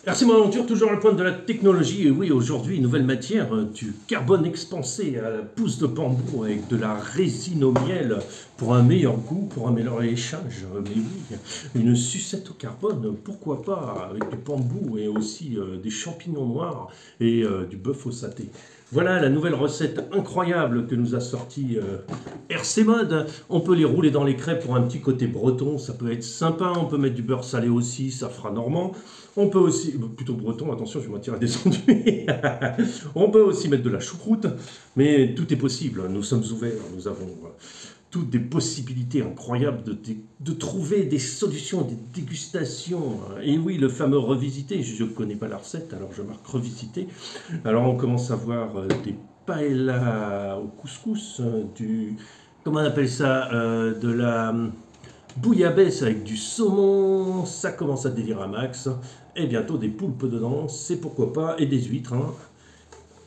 Merci mon aventure, toujours à la pointe de la technologie. Et oui, aujourd'hui, nouvelle matière, du carbone expansé à la pousse de bambou avec de la résine au miel pour un meilleur goût, pour améliorer l'échange. Mais oui, une sucette au carbone, pourquoi pas, avec du bambou et aussi des champignons noirs et du bœuf au saté. Voilà la nouvelle recette incroyable que nous a sorti RC Mode. On peut les rouler dans les crêpes pour un petit côté breton, ça peut être sympa. On peut mettre du beurre salé aussi, ça fera normand. On peut aussi, plutôt breton, attention, je vais m'attirer des enduits. On peut aussi mettre de la choucroute, mais tout est possible. Nous sommes ouverts, nous avons toutes des possibilités incroyables de trouver des solutions, des dégustations. Et oui, le fameux revisité, je ne connais pas la recette, alors je marque revisité. Alors on commence à voir des paella au couscous, comment on appelle ça, de la bouillabaisse avec du saumon, ça commence à délirer à max. Et bientôt des poulpes dedans, c'est pourquoi pas, et des huîtres. Hein.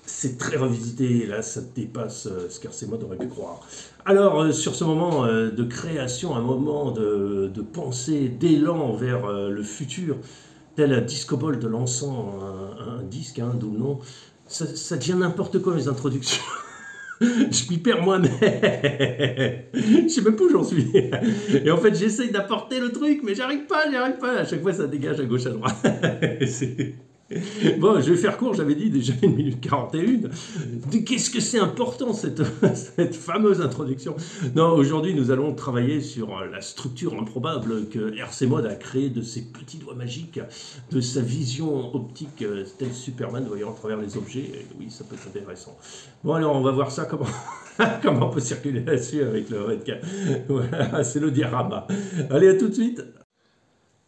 C'est très revisité, là ça dépasse ce qu'RC Mode aurait pu croire. Alors sur ce moment de création, un moment de pensée, d'élan vers le futur, tel un disco ball de lançant un disque, hein, d'où le nom, ça devient n'importe quoi mes introductions. Je m'y perds moi-même. Je sais même pas où j'en suis. Et en fait, j'essaye d'apporter le truc, mais j'arrive pas, j'y arrive pas. À chaque fois, ça dégage à gauche, à droite. Bon, je vais faire court, j'avais dit déjà 1 minute 41. Qu'est-ce que c'est important cette fameuse introduction? Non, aujourd'hui nous allons travailler sur la structure improbable que RC Mode a créée de ses petits doigts magiques, de sa vision optique telle Superman voyant à travers les objets. Et oui, ça peut être intéressant. Bon alors on va voir ça comment, comment on peut circuler là-dessus avec le webcam. Voilà, c'est le diorama. Allez, à tout de suite.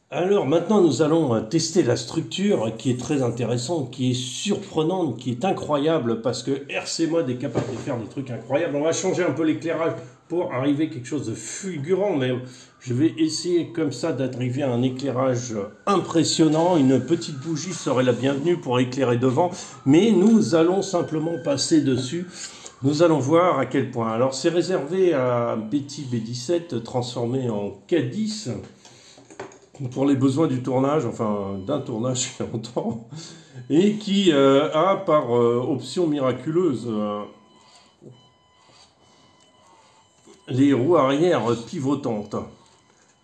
Alors maintenant nous allons tester la structure qui est très intéressante, qui est surprenante, qui est incroyable parce que RC Mode est capable de faire des trucs incroyables. On va changer un peu l'éclairage pour arriver à quelque chose de fulgurant, mais je vais essayer comme ça d'arriver à un éclairage impressionnant. Une petite bougie serait la bienvenue pour éclairer devant, mais nous allons simplement passer dessus. Nous allons voir à quel point. Alors c'est réservé à Betty B17 transformé en K10. Pour les besoins du tournage, enfin d'un tournage il y a longtemps, et qui a par option miraculeuse les roues arrière pivotantes.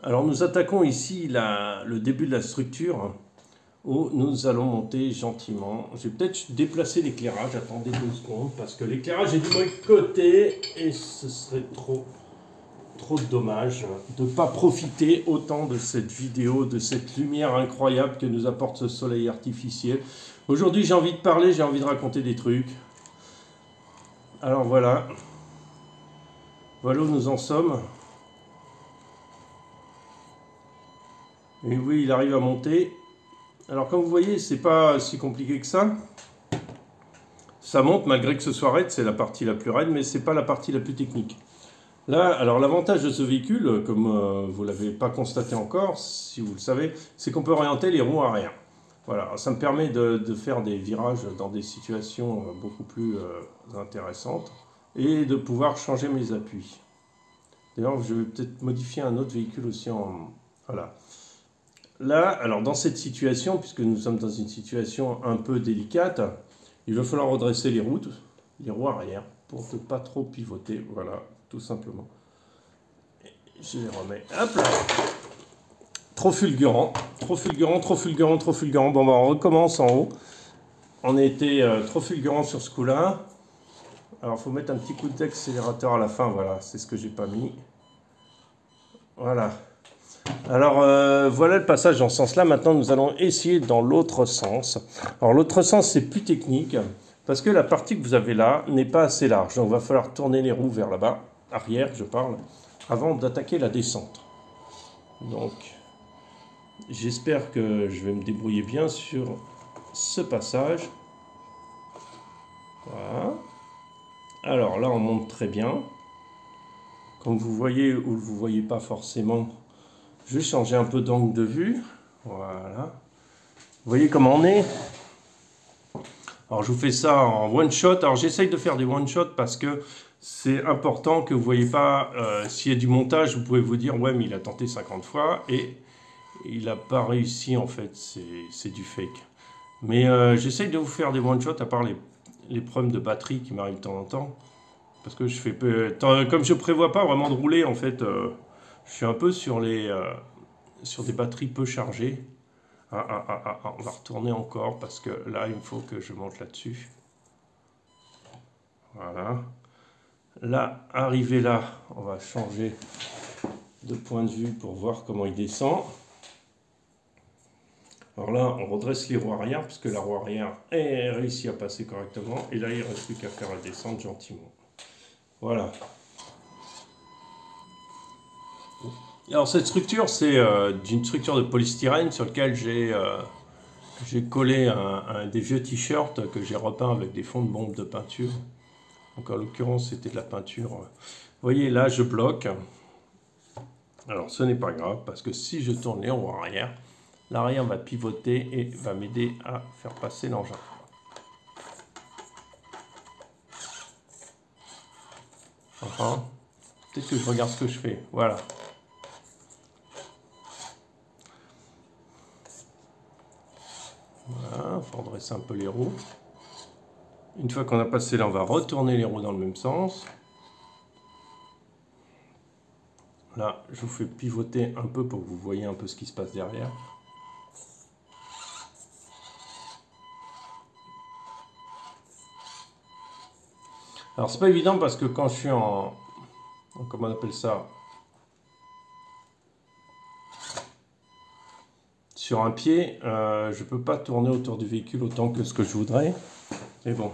Alors nous attaquons ici le début de la structure où nous allons monter gentiment. Je vais peut-être déplacer l'éclairage, attendez 2 secondes, parce que l'éclairage est du mauvais côté et ce serait trop dommage de ne pas profiter autant de cette vidéo, de cette lumière incroyable que nous apporte ce soleil artificiel. Aujourd'hui, j'ai envie de parler, j'ai envie de raconter des trucs. Alors voilà. Voilà où nous en sommes. Et oui, il arrive à monter. Alors comme vous voyez, c'est pas si compliqué que ça. Ça monte malgré que ce soit raide, c'est la partie la plus raide, mais c'est pas la partie la plus technique. Là, alors l'avantage de ce véhicule, comme vous ne l'avez pas constaté encore, si vous le savez, c'est qu'on peut orienter les roues arrière. Voilà, ça me permet de faire des virages dans des situations beaucoup plus intéressantes et de pouvoir changer mes appuis. D'ailleurs, je vais peut-être modifier un autre véhicule aussi en... Voilà. Là, alors dans cette situation, puisque nous sommes dans une situation un peu délicate, il va falloir redresser les roues arrière, pour ne pas trop pivoter, voilà. Tout simplement. Je les remets. Hop là. Trop fulgurant, trop fulgurant, trop fulgurant, trop fulgurant. Bon, on recommence en haut. On a été trop fulgurant sur ce coup-là. Alors, il faut mettre un petit coup d'accélérateur à la fin. Voilà, c'est ce que j'ai pas mis. Voilà. Alors, voilà le passage dans ce sens-là. Maintenant, nous allons essayer dans l'autre sens. Alors, l'autre sens, c'est plus technique. Parce que la partie que vous avez là n'est pas assez large. Donc, il va falloir tourner les roues vers là-bas. Arrière, je parle, avant d'attaquer la descente. Donc, j'espère que je vais me débrouiller bien sur ce passage. Voilà. Alors là, on monte très bien. Comme vous voyez ou vous ne voyez pas forcément, je vais changer un peu d'angle de vue. Voilà. Vous voyez comment on est? Alors, je vous fais ça en one shot. Alors, j'essaye de faire des one shot parce que c'est important que vous ne voyez pas, s'il y a du montage, vous pouvez vous dire, ouais, mais il a tenté 50 fois et il n'a pas réussi, en fait, c'est du fake. Mais j'essaye de vous faire des one-shots, à part les problèmes de batterie qui m'arrivent de temps en temps. Parce que je fais comme je prévois pas vraiment de rouler, en fait, je suis un peu sur sur des batteries peu chargées. On va retourner encore parce que là, il me faut que je monte là-dessus. Voilà. Là, arrivé là, on va changer de point de vue pour voir comment il descend. Alors là, on redresse les roues arrière parce que la roue arrière est réussi à passer correctement. Et là, il ne reste plus qu'à faire la descente gentiment. Voilà. Alors cette structure, c'est d'une structure de polystyrène sur laquelle j'ai collé des vieux t-shirts que j'ai repeints avec des fonds de bombe de peinture. Donc en l'occurrence, c'était de la peinture. Vous voyez, là, je bloque. Alors ce n'est pas grave parce que si je tourne les roues arrière, l'arrière va pivoter et va m'aider à faire passer l'engin. Enfin, peut-être que je regarde ce que je fais. Voilà. Voilà, il faut redresser un peu les roues. Une fois qu'on a passé là, on va retourner les roues dans le même sens. Là, je vous fais pivoter un peu pour que vous voyez un peu ce qui se passe derrière. Alors, c'est pas évident parce que quand je suis comment on appelle ça? Sur un pied, je ne peux pas tourner autour du véhicule autant que ce que je voudrais. Mais bon,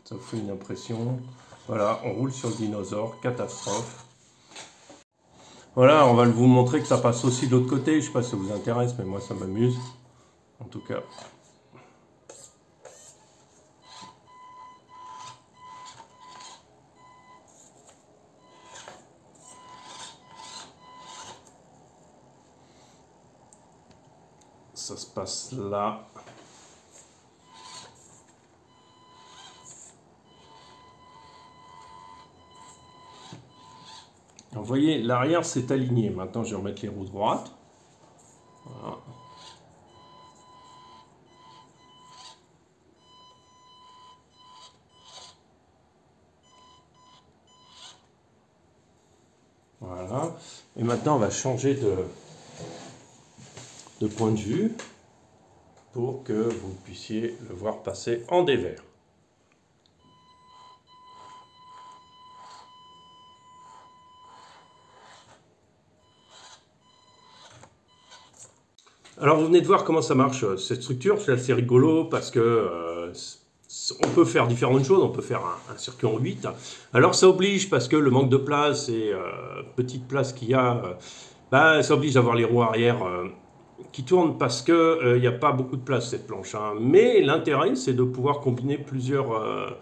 ça vous fait une impression. Voilà, on roule sur le dinosaure, catastrophe. Voilà, on va vous montrer que ça passe aussi de l'autre côté. Je ne sais pas si ça vous intéresse, mais moi ça m'amuse. En tout cas. Ça se passe là. Vous voyez, l'arrière s'est aligné. Maintenant, je vais remettre les roues droites. Voilà. Voilà. Et maintenant, on va changer de point de vue pour que vous puissiez le voir passer en dévers. Alors vous venez de voir comment ça marche cette structure, c'est assez rigolo parce que on peut faire différentes choses, on peut faire un circuit en 8. Alors ça oblige parce que le manque de place et petite place qu'il y a, ça oblige d'avoir les roues arrière qui tournent parce que il n'y a pas beaucoup de place cette planche. Hein. Mais l'intérêt c'est de pouvoir combiner plusieurs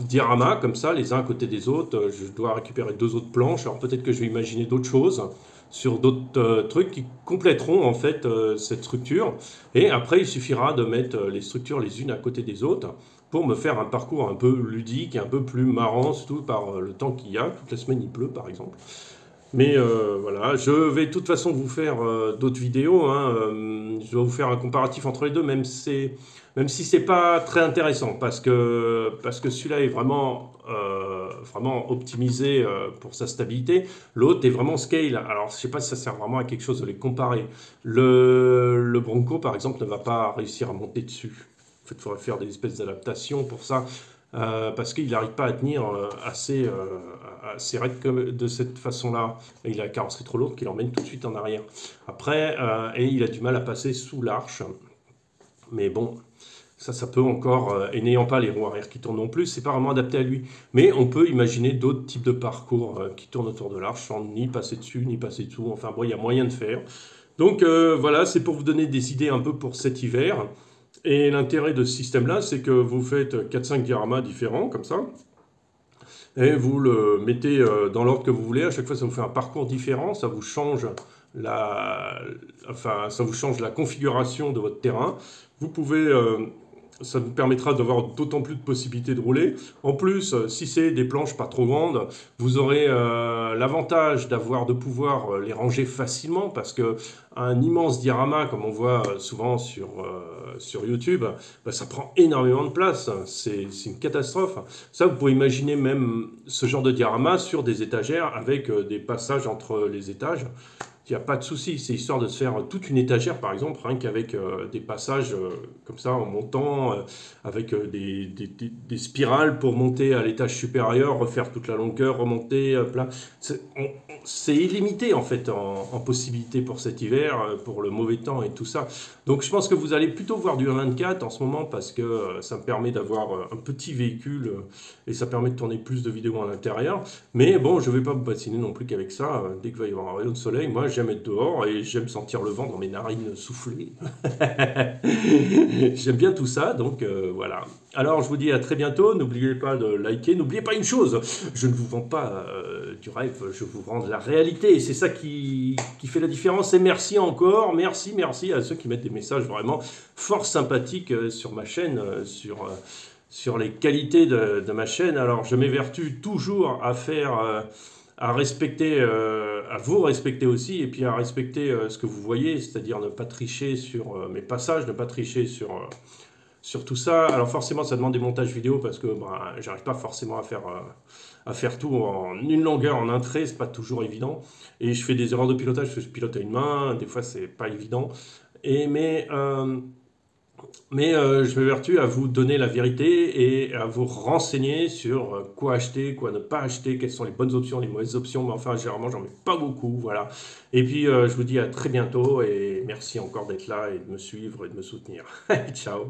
dioramas comme ça, les uns à côté des autres. Je dois récupérer 2 autres planches, alors peut-être que je vais imaginer d'autres choses sur d'autres trucs qui compléteront en fait cette structure. Et après, il suffira de mettre les structures les unes à côté des autres pour me faire un parcours un peu ludique, un peu plus marrant, surtout par le temps qu'il y a. Toute la semaine, il pleut, par exemple. Mais voilà, je vais de toute façon vous faire d'autres vidéos. Hein, je vais vous faire un comparatif entre les deux, même si c'est pas très intéressant, parce que celui-là est vraiment optimisé pour sa stabilité. L'autre est vraiment scale. Alors, je sais pas si ça sert vraiment à quelque chose de les comparer. Le Bronco, par exemple, ne va pas réussir à monter dessus. En fait, il faudrait faire des espèces d'adaptations pour ça. Parce qu'il n'arrive pas à tenir assez raide de cette façon-là. Il a la carrosserie trop lourde qui l'emmène tout de suite en arrière. Après, et il a du mal à passer sous l'arche. Mais bon, ça peut encore, et n'ayant pas les roues arrière qui tournent non plus, c'est pas vraiment adapté à lui. Mais on peut imaginer d'autres types de parcours qui tournent autour de l'arche sans ni passer dessus, ni passer dessous. Enfin bon, il y a moyen de faire. Donc voilà, c'est pour vous donner des idées un peu pour cet hiver. Et l'intérêt de ce système-là, c'est que vous faites 4-5 dioramas différents, comme ça, et vous le mettez dans l'ordre que vous voulez. À chaque fois, ça vous fait un parcours différent, ça vous change ça vous change la configuration de votre terrain. Vous pouvez Ça nous permettra d'avoir d'autant plus de possibilités de rouler. En plus, si c'est des planches pas trop grandes, vous aurez l'avantage de pouvoir les ranger facilement parce que un immense diorama, comme on voit souvent sur YouTube, bah, ça prend énormément de place. C'est une catastrophe. Ça, vous pouvez imaginer même ce genre de diorama sur des étagères avec des passages entre les étages. Il n'y a pas de souci, c'est histoire de se faire toute une étagère, par exemple, rien qu'avec des passages comme ça en montant, avec des spirales pour monter à l'étage supérieur, refaire toute la longueur, remonter, là. C'est illimité en fait en possibilités pour cet hiver, pour le mauvais temps et tout ça. Donc je pense que vous allez plutôt voir du 1.24 en ce moment parce que ça me permet d'avoir un petit véhicule et ça permet de tourner plus de vidéos à l'intérieur. Mais bon, je ne vais pas vous bassiner non plus qu'avec ça. Dès qu'il va y avoir un rayon de soleil, moi j'aime être dehors et j'aime sentir le vent dans mes narines souffler. J'aime bien tout ça, donc voilà. Alors je vous dis à très bientôt, n'oubliez pas de liker, n'oubliez pas une chose, je ne vous vends pas du rêve, je vous vends de la réalité, et c'est ça qui fait la différence, et merci encore, merci à ceux qui mettent des messages vraiment fort sympathiques sur ma chaîne, sur les qualités de ma chaîne. Alors je m'évertue toujours à faire... à respecter, à vous respecter aussi, et puis à respecter ce que vous voyez, c'est-à-dire ne pas tricher sur mes passages, ne pas tricher sur tout ça. Alors forcément, ça demande des montages vidéo parce que bah, j'arrive pas forcément à faire tout en une longueur, en un trait, c'est pas toujours évident. Et je fais des erreurs de pilotage parce que je pilote à une main, des fois c'est pas évident. Mais je m'évertue à vous donner la vérité et à vous renseigner sur quoi acheter, quoi ne pas acheter, quelles sont les bonnes options, les mauvaises options. Mais enfin, généralement, j'en mets pas beaucoup, voilà. Et puis, je vous dis à très bientôt et merci encore d'être là et de me suivre et de me soutenir. Ciao!